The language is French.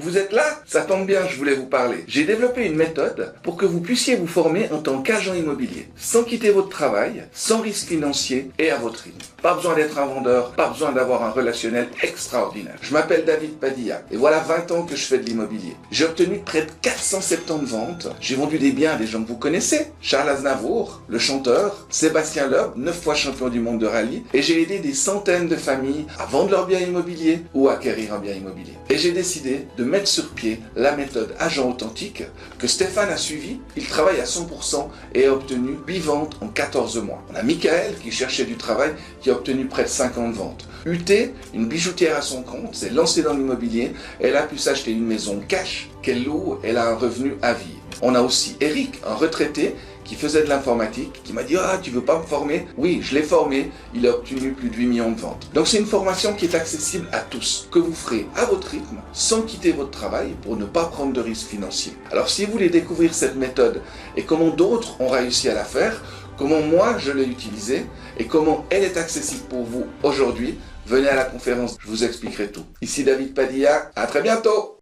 Vous êtes là? Ça tombe bien, je voulais vous parler. J'ai développé une méthode pour que vous puissiez vous former en tant qu'agent immobilier, sans quitter votre travail, sans risque financier et à votre rythme. Pas besoin d'être un vendeur, pas besoin d'avoir un relationnel extraordinaire. Je m'appelle David Padilla et voilà 20 ans que je fais de l'immobilier. J'ai obtenu près de 470 ventes. J'ai vendu des biens à des gens que vous connaissez. Charles Aznavour, le chanteur, Sébastien Loeb, 9 fois champion du monde de rallye. Et j'ai aidé des centaines de familles à vendre leurs biens immobiliers ou à acquérir un bien immobilier. Et j'ai décidé de mettre sur pied la méthode agent authentique que Stéphane a suivie. Il travaille à 100% et a obtenu 8 ventes en 14 mois. On a Michael qui cherchait du travail, qui a obtenu près de 50 ventes. UT, une bijoutière à son compte, s'est lancée dans l'immobilier. Elle a pu s'acheter une maison cash qu'elle loue. Elle a un revenu à vie. On a aussi Eric, un retraité qui faisait de l'informatique, qui m'a dit « Ah, tu veux pas me former ?» Oui, je l'ai formé, il a obtenu plus de 8 millions de ventes. Donc c'est une formation qui est accessible à tous, que vous ferez à votre rythme, sans quitter votre travail, pour ne pas prendre de risques financiers. Alors si vous voulez découvrir cette méthode et comment d'autres ont réussi à la faire, comment moi je l'ai utilisée et comment elle est accessible pour vous aujourd'hui, venez à la conférence, je vous expliquerai tout. Ici David Padilla, à très bientôt.